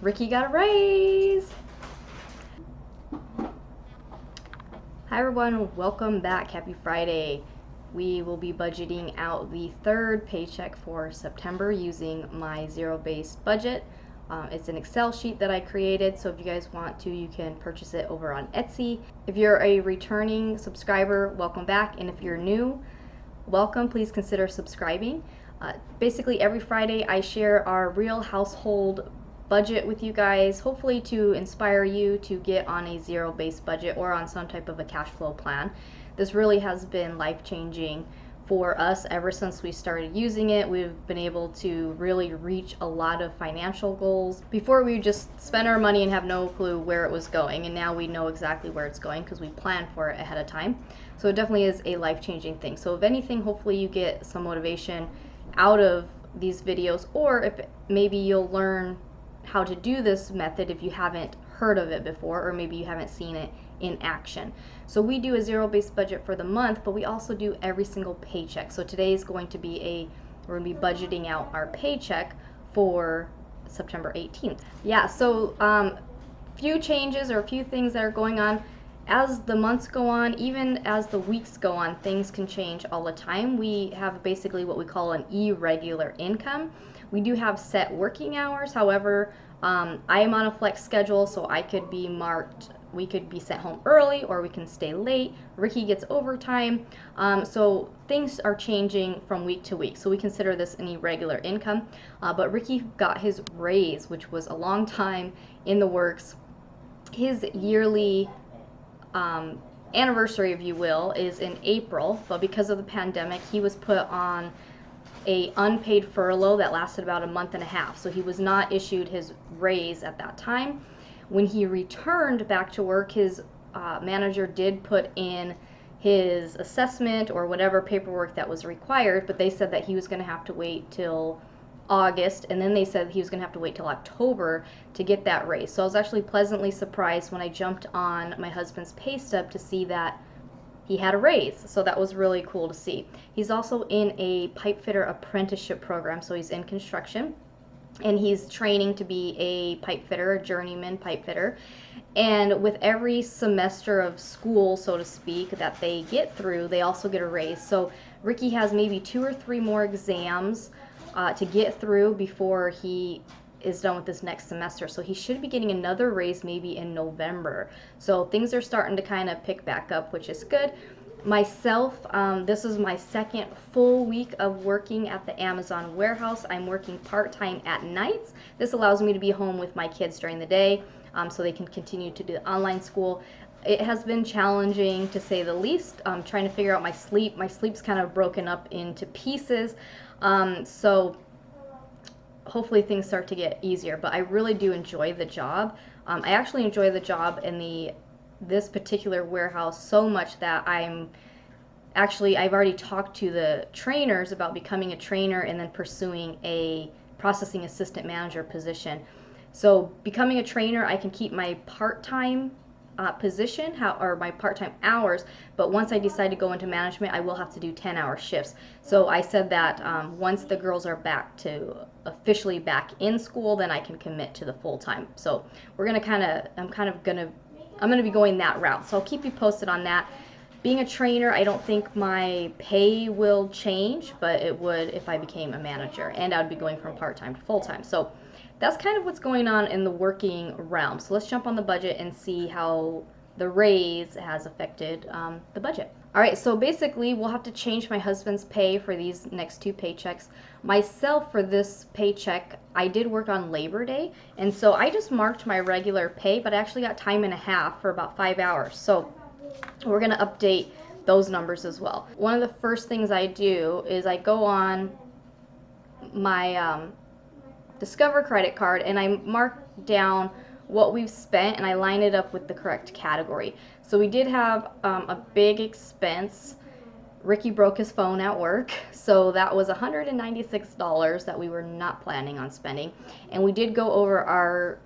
Ricky got a raise! Hi everyone, welcome back. Happy Friday. We will be budgeting out the third paycheck for September using my zero-based budget. It's an Excel sheet that I created, so if you guys want to, you can purchase it over on Etsy. If you're a returning subscriber, welcome back, and if you're new, welcome. Please consider subscribing. Basically, every Friday I share our real household budget with you guys, hopefully to inspire you to get on a zero-based budget or on some type of a cash flow plan. This really has been life-changing for us ever since we started using it. We've been able to really reach a lot of financial goals. Before, we just spend our money and have no clue where it was going, and now we know exactly where it's going because we planned for it ahead of time. So it definitely is a life-changing thing. So if anything, hopefully you get some motivation out of these videos, or if maybe you'll learn how to do this method if you haven't heard of it before, or maybe you haven't seen it in action. So we do a zero-based budget for the month, but we also do every single paycheck. So today is going to be we're going to be budgeting out our paycheck for September 18th. Yeah, so few changes or a few things that are going on. As the months go on, even as the weeks go on, things can change all the time. We have basically what we call an irregular income. We do have set working hours. However, I am on a flex schedule, so I could be marked, we could be sent home early or we can stay late. Ricky gets overtime. So things are changing from week to week. So we consider this an irregular income. But Ricky got his raise, which was a long time in the works. His yearly anniversary, if you will, is in April, but because of the pandemic, he was put on a unpaid furlough that lasted about a month and a half. So he was not issued his raise at that time. When he returned back to work, his manager did put in his assessment or whatever paperwork that was required, but they said that he was going to have to wait till August, and then they said he was going to have to wait till October to get that raise. So I was actually pleasantly surprised when I jumped on my husband's pay stub to see that he had a raise. So that was really cool to see. He's also in a pipe fitter apprenticeship program, so he's in construction, and he's training to be a pipe fitter, a journeyman pipe fitter. And with every semester of school, so to speak, that they get through, they also get a raise. So Ricky has maybe 2 or 3 more exams to get through before he is done with this next semester. So he should be getting another raise maybe in November. So things are starting to kind of pick back up, which is good. Myself, this is my second full week of working at the Amazon warehouse. I'm working part-time at nights. This allows me to be home with my kids during the day, so they can continue to do online school. It has been challenging, to say the least, trying to figure out my sleep. My sleep's kind of broken up into pieces. So hopefully things start to get easier, but I really do enjoy the job. I actually enjoy the job in this particular warehouse so much that I've already talked to the trainers about becoming a trainer and then pursuing a processing assistant manager position. So becoming a trainer, I can keep my part-time position, or my part-time hours, but once I decide to go into management, I will have to do 10-hour shifts. So I said that once the girls are officially back in school, then I can commit to the full-time. So we're gonna I'm gonna be going that route. So I'll keep you posted on that. Being a trainer, I don't think my pay will change, but it would if I became a manager, and I would be going from part-time to full-time. So that's kind of what's going on in the working realm. So let's jump on the budget and see how the raise has affected the budget. All right, so basically we'll have to change my husband's pay for these next 2 paychecks. Myself, for this paycheck, I did work on Labor Day, and so I just marked my regular pay, but I actually got time and a half for about 5 hours. So we're gonna update those numbers as well. One of the first things I do is I go on my Discover credit card and I mark down what we've spent and I line it up with the correct category. So we did have a big expense. Ricky broke his phone at work, so that was $196 that we were not planning on spending. And we did go over our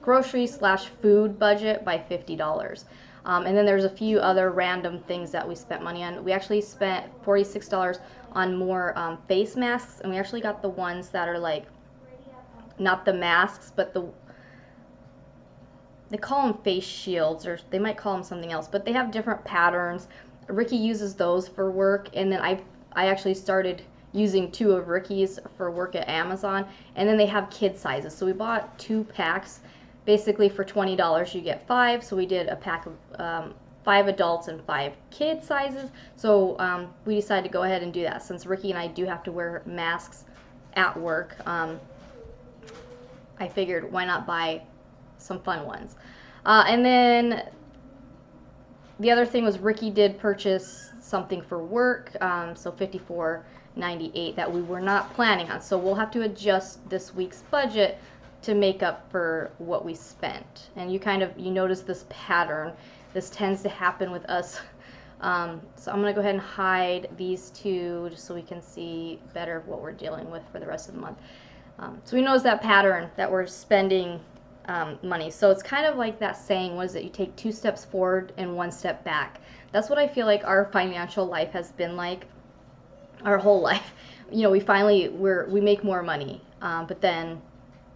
grocery/food budget by $50. And then there's a few other random things that we spent money on. We actually spent $46 on more face masks, and we actually got the ones that are like not the masks, but they call them face shields, or they might call them something else, but they have different patterns. Ricky uses those for work, and then I actually started using 2 of Ricky's for work at Amazon, and then they have kid sizes. So we bought 2 packs. Basically for $20 you get 5, so we did a pack of 5 adults and 5 kid sizes. So we decided to go ahead and do that since Ricky and I do have to wear masks at work. I figured why not buy some fun ones. And then the other thing was Ricky did purchase something for work, so $54.98 that we were not planning on. So we'll have to adjust this week's budget to make up for what we spent. And you notice this pattern. This tends to happen with us. So I'm gonna go ahead and hide these 2 just so we can see better what we're dealing with for the rest of the month. So we notice that pattern that we're spending money. So it's kind of like that saying, what is it? You take 2 steps forward and 1 step back. That's what I feel like our financial life has been like our whole life. You know, we make more money, but then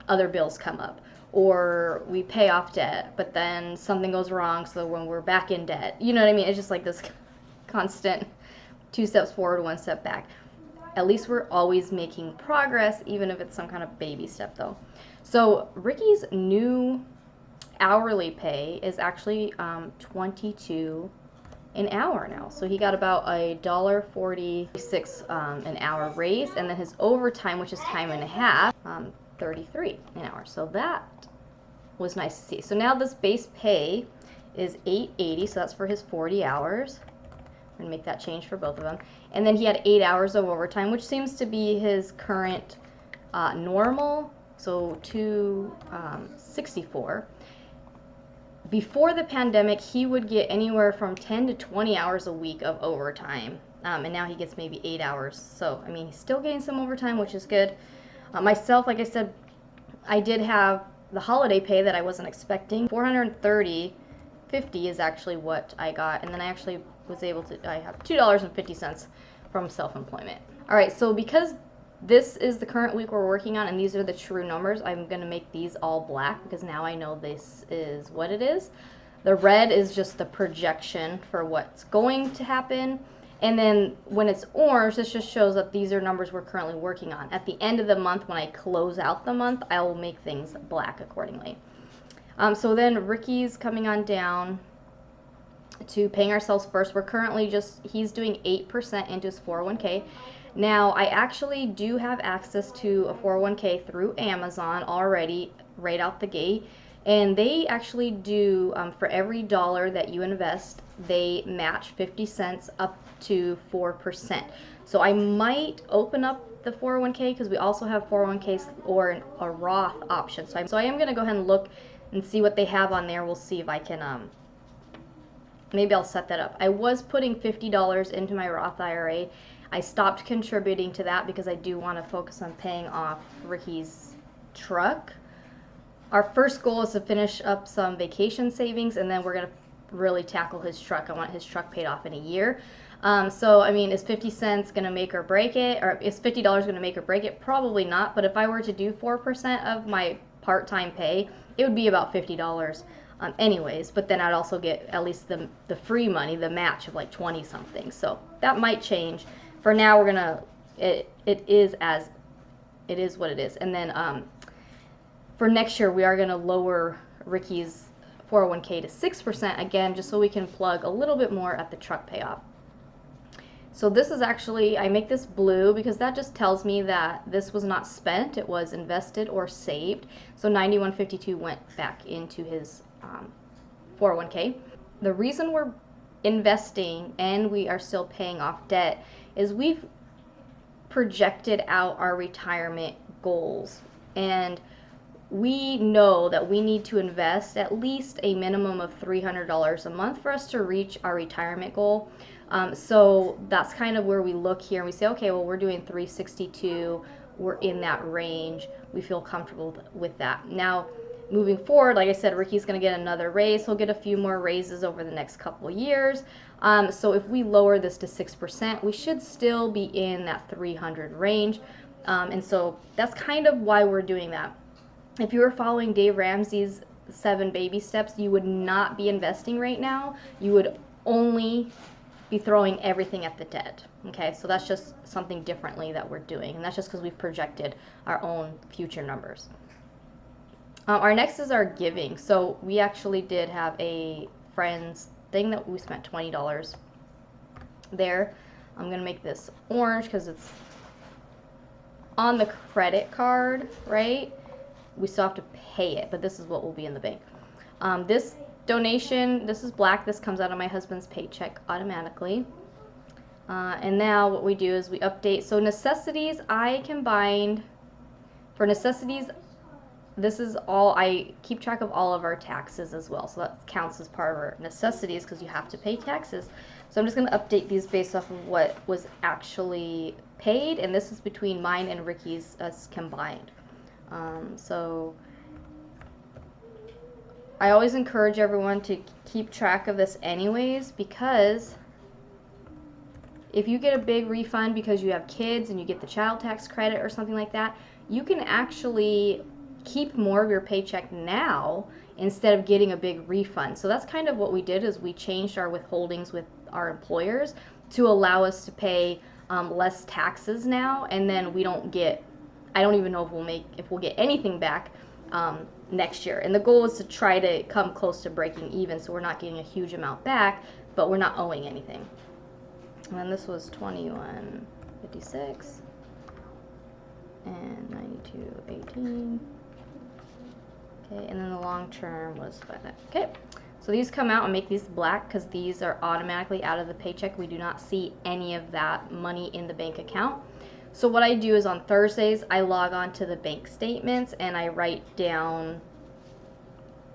other bills come up, or we pay off debt, but then something goes wrong, so when we're back in debt, you know what I mean? It's just like this constant 2 steps forward, 1 step back. At least we're always making progress, even if it's some kind of baby step though. So Ricky's new hourly pay is actually $22 an hour now. So he got about a $1.46 an hour raise, and then his overtime, which is time and a half, $33 an hour. So that was nice to see. So now this base pay is $8.80, so that's for his 40 hours. I'm gonna make that change for both of them. And then he had 8 hours of overtime, which seems to be his current normal, so $264. Before the pandemic, he would get anywhere from 10 to 20 hours a week of overtime, and now he gets maybe 8 hours. So I mean, he's still getting some overtime, which is good. Myself, like I said, I did have the holiday pay that I wasn't expecting. $430.50 is actually what I got, and then I actually was able to, I have $2.50 from self-employment. All right, so because this is the current week we're working on, and these are the true numbers, I'm gonna make these all black because now I know this is what it is. The red is just the projection for what's going to happen. And then when it's orange, this just shows that these are numbers we're currently working on. At the end of the month, when I close out the month, I will make things black accordingly. So then Ricky's coming on down to paying ourselves first. We're currently he's doing 8% into his 401k. Now, I actually do have access to a 401k through Amazon already right out the gate. And they actually do, for every dollar that you invest, they match 50 cents up to 4%. So I might open up the 401k because we also have 401ks or a Roth option. So I am going to go ahead and look and see what they have on there. We'll see if I can, maybe I'll set that up. I was putting $50 into my Roth IRA. I stopped contributing to that because I do want to focus on paying off Ricky's truck. Our first goal is to finish up some vacation savings, and then we're going to really tackle his truck. I want his truck paid off in a year. So, I mean, is 50 cents going to make or break it? Or is $50 going to make or break it? Probably not. But if I were to do 4% of my part-time pay, it would be about $50 anyways. But then I'd also get at least the free money, the match of like 20 something. So that might change. For now, we're going to, it is what it is. And then, for next year, we are going to lower Ricky's 401k to 6% again, just so we can plug a little bit more at the truck payoff. So this is actually, I make this blue because that just tells me that this was not spent, it was invested or saved. So $91.52 went back into his 401k. The reason we're investing and we are still paying off debt is we've projected out our retirement goals, and we know that we need to invest at least a minimum of $300 a month for us to reach our retirement goal. So that's kind of where we look here and we say, okay, well, we're doing 362, we're in that range, we feel comfortable with that. Now, moving forward, like I said, Ricky's going to get another raise. He'll get a few more raises over the next couple of years. So if we lower this to 6%, we should still be in that 300 range. And so that's kind of why we're doing that. if you were following Dave Ramsey's 7 baby steps, you would not be investing right now. You would only be throwing everything at the debt. Okay, so that's just something differently that we're doing, and that's just because we've projected our own future numbers. Our next is our giving. So we actually did have a friend's thing that we spent $20 there. I'm gonna make this orange because it's on the credit card, right? We still have to pay it, but this is what will be in the bank. This donation, this is black. This comes out of my husband's paycheck automatically. And now what we do is we update. So necessities, I combined, for necessities, this is all, I keep track of all of our taxes as well. So that counts as part of our necessities because you have to pay taxes. So I'm just going to update these based off of what was actually paid. And this is between mine and Ricky's combined. So I always encourage everyone to keep track of this anyways, because if you get a big refund because you have kids and you get the child tax credit or something like that, you can actually keep more of your paycheck now instead of getting a big refund. So that's kind of what we did, is we changed our withholdings with our employers to allow us to pay less taxes now, and then we don't get, I don't even know if we'll get anything back next year. And the goal is to try to come close to breaking even, so we're not getting a huge amount back, but we're not owing anything. And then this was $21.56 and $92.18. Okay, and then the long term was 5. Okay, so these come out and make these black because these are automatically out of the paycheck. We do not see any of that money in the bank account. So what I do is on Thursdays, I log on to the bank statements and I write down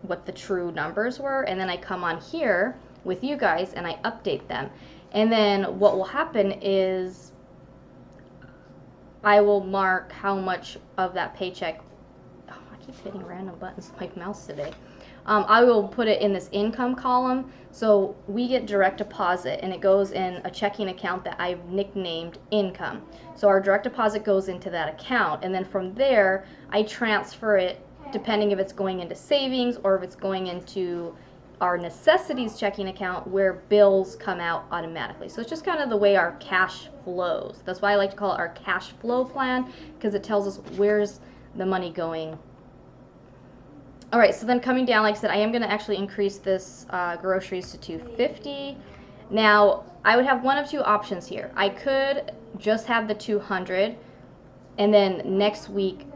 what the true numbers were, and then I come on here with you guys and I update them. And then what will happen is I will mark how much of that paycheck, oh, I keep hitting random buttons with my mouse today. I will put it in this income column. So we get direct deposit and it goes in a checking account that I've nicknamed income. So our direct deposit goes into that account, and then from there I transfer it depending if it's going into savings or if it's going into our necessities checking account where bills come out automatically. So it's just kind of the way our cash flows. That's why I like to call it our cash flow plan, because it tells us where's the money going. All right, so then coming down, like I said, I am going to actually increase this groceries to $250. Now, I would have one of two options here. I could just have the $200 and then next week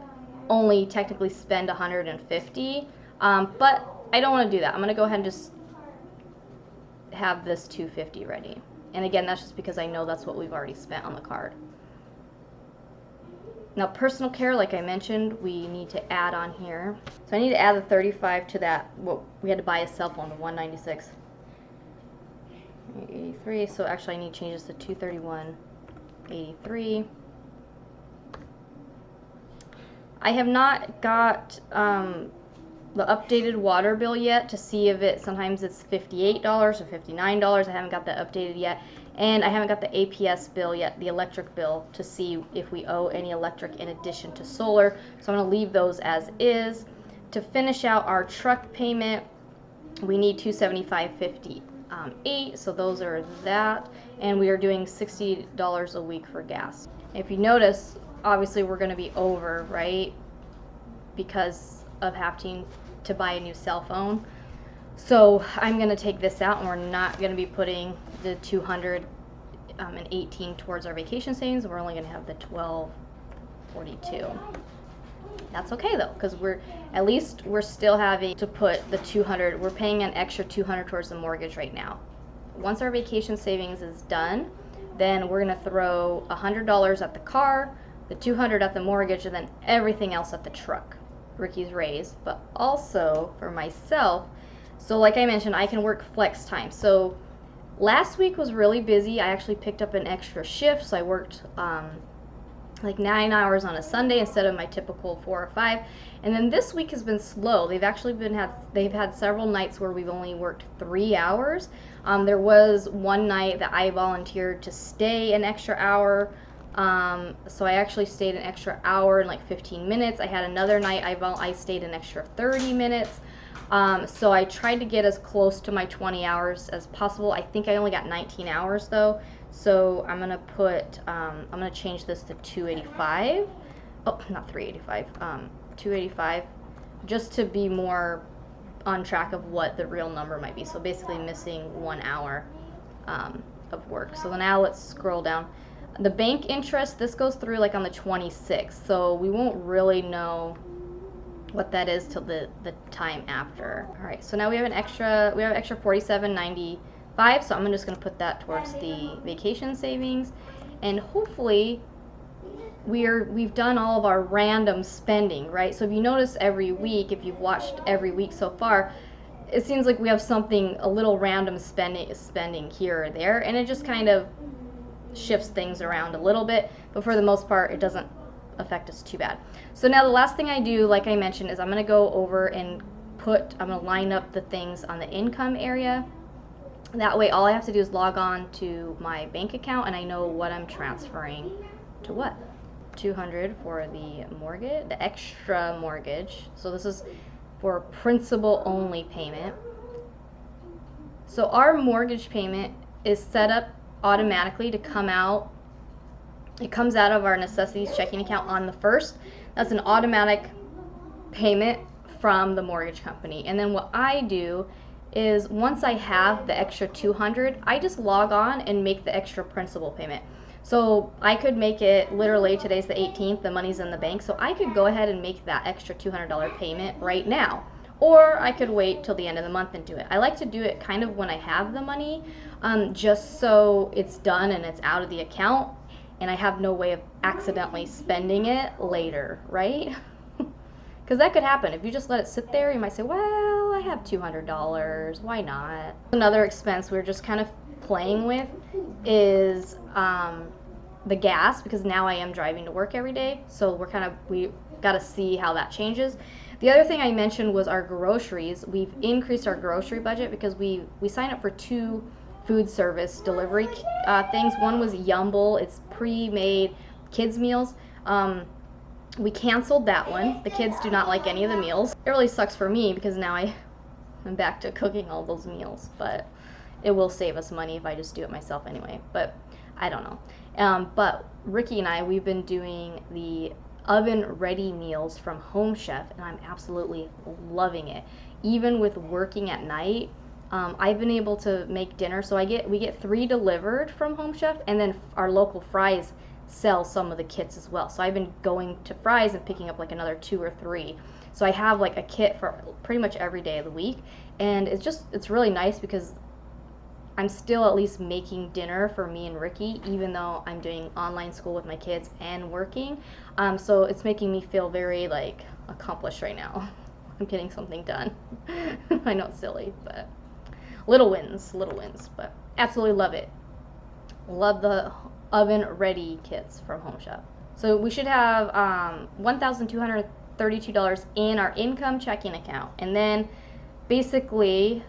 only technically spend $150, but I don't want to do that. I'm going to go ahead and just have this $250 ready. And again, that's just because I know that's what we've already spent on the card. Now, personal care, like I mentioned, we need to add on here. So I need to add the $35 to that. Well, we had to buy a cell phone, the $196. $83. So actually, I need to change this to $231.83. I have not got the updated water bill yet to see if it, sometimes it's $58 or $59. I haven't got that updated yet. And I haven't got the APS bill yet, the electric bill, to see if we owe any electric in addition to solar. So I'm going to leave those as is. To finish out our truck payment, we need $275.58. So those are that. And we are doing $60 a week for gas. If you notice, obviously we're going to be over, right? Because of having to buy a new cell phone. So I'm going to take this out, and we're not going to be putting the $218 towards our vacation savings. We're only going to have the $1242. That's okay though, because we're still having to put the $200. We're paying an extra $200 towards the mortgage right now. Once our vacation savings is done, then we're going to throw $100 at the car, the $200 at the mortgage, and then everything else at the truck, Ricky's raise, but also for myself. So like I mentioned, I can work flex time. So last week was really busy. I actually picked up an extra shift, so I worked like 9 hours on a Sunday instead of my typical 4 or 5. And then this week has been slow. They've had several nights where we've only worked 3 hours. There was one night that I volunteered to stay an extra hour So I actually stayed an extra hour and like 15 minutes. I had another night I stayed an extra 30 minutes. So I tried to get as close to my 20 hours as possible. I think I only got 19 hours though. So I'm gonna I'm gonna change this to 285. Oh, not 385, 285, just to be more on track of what the real number might be. So basically missing 1 hour of work. So now let's scroll down. The bank interest, this goes through like on the 26th, so we won't really know what that is till the time after. All right, so now we have extra $47.95, so I'm just gonna put that towards the vacation savings, and hopefully we've done all of our random spending, right? So if you notice every week, if you've watched every week so far, it seems like we have something, a little random spending here or there, and it just kind of shifts things around a little bit, but for the most part it doesn't affect us too bad. So now the last thing I do, like I mentioned, is I'm going to go over and I'm going to line up the things on the income area. That way all I have to do is log on to my bank account and I know what I'm transferring to what. 200 for the mortgage, the extra mortgage. So this is for principal only payment. So our mortgage payment is set up automatically to come out. It comes out of our necessities checking account on the 1st. That's an automatic payment from the mortgage company. And then what I do is once I have the extra 200, I just log on and make the extra principal payment. So I could make it, literally today's the 18th, the money's in the bank, so I could go ahead and make that extra $200 payment right now. Or I could wait till the end of the month and do it. I like to do it kind of when I have the money, just so it's done and it's out of the account and I have no way of accidentally spending it later, right? Because that could happen. If you just let it sit there, you might say, well, I have $200, why not? Another expense we're just kind of playing with is the gas, because now I am driving to work every day, so we got to see how that changes. The other thing I mentioned was our groceries. We've increased our grocery budget because we signed up for 2 food service delivery things. One was Yumble. It's pre-made kids meals. We canceled that one. The kids do not like any of the meals. It really sucks for me because now I'm back to cooking all those meals, but it will save us money if I just do it myself anyway, but I don't know. But Ricky and I, we've been doing the oven ready meals from Home Chef, and I'm absolutely loving it. Even with working at night, I've been able to make dinner. So we get 3 delivered from Home Chef, and then our local Fry's sell some of the kits as well. So I've been going to Fry's and picking up like another 2 or 3. So I have like a kit for pretty much every day of the week, and it's really nice because I'm still at least making dinner for me and Ricky, even though I'm doing online school with my kids and working. So it's making me feel very like accomplished right now. I'm getting something done. I know it's silly, but little wins, but absolutely love it. Love the oven ready kits from Home Chef. So we should have $1,232 in our income checking account, and then basically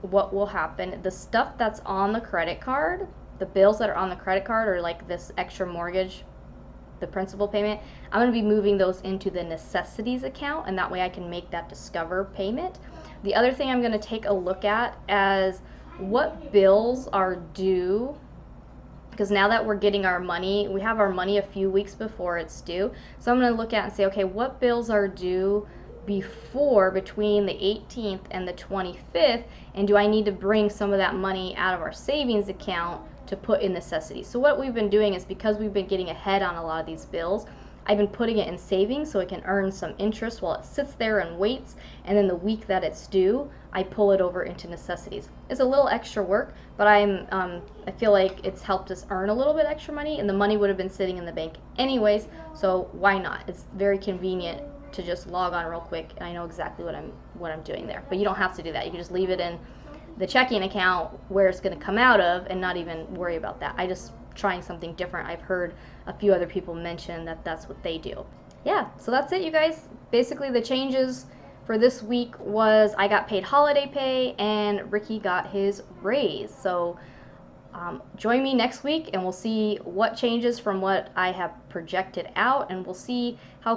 what will happen, the stuff that's on the credit card, the bills that are on the credit card, or like this extra mortgage, the principal payment, I'm going to be moving those into the necessities account, and that way I can make that Discover payment. The other thing I'm going to take a look at is what bills are due, because now that we're getting our money, we have our money a few weeks before it's due. So I'm going to look at and say, okay, what bills are due between the 18th and the 25th, and do I need to bring some of that money out of our savings account to put in necessities? So what we've been doing is, because we've been getting ahead on a lot of these bills, I've been putting it in savings so it can earn some interest while it sits there and waits, and then the week that it's due, I pull it over into necessities. It's a little extra work, but I feel like it's helped us earn a little bit extra money, and the money would have been sitting in the bank anyways, so why not? It's very convenient to just log on real quick, and I know exactly what I'm doing there. But you don't have to do that. You can just leave it in the checking account where it's going to come out of and not even worry about that. I just trying something different. I've heard a few other people mention that that's what they do. Yeah, so that's it, you guys. Basically the changes for this week was I got paid holiday pay and Ricky got his raise. So Join me next week and we'll see what changes from what I have projected out, and we'll see how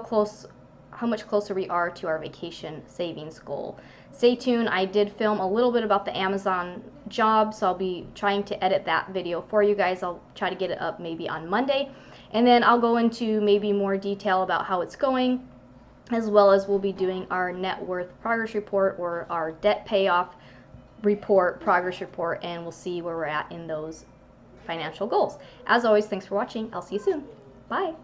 much closer we are to our vacation savings goal. Stay tuned. I did film a little bit about the Amazon job, so I'll be trying to edit that video for you guys. I'll try to get it up maybe on Monday, and then I'll go into maybe more detail about how it's going, as well as we'll be doing our net worth progress report or our debt payoff report, progress report, and we'll see where we're at in those financial goals. As always, thanks for watching. I'll see you soon. Bye.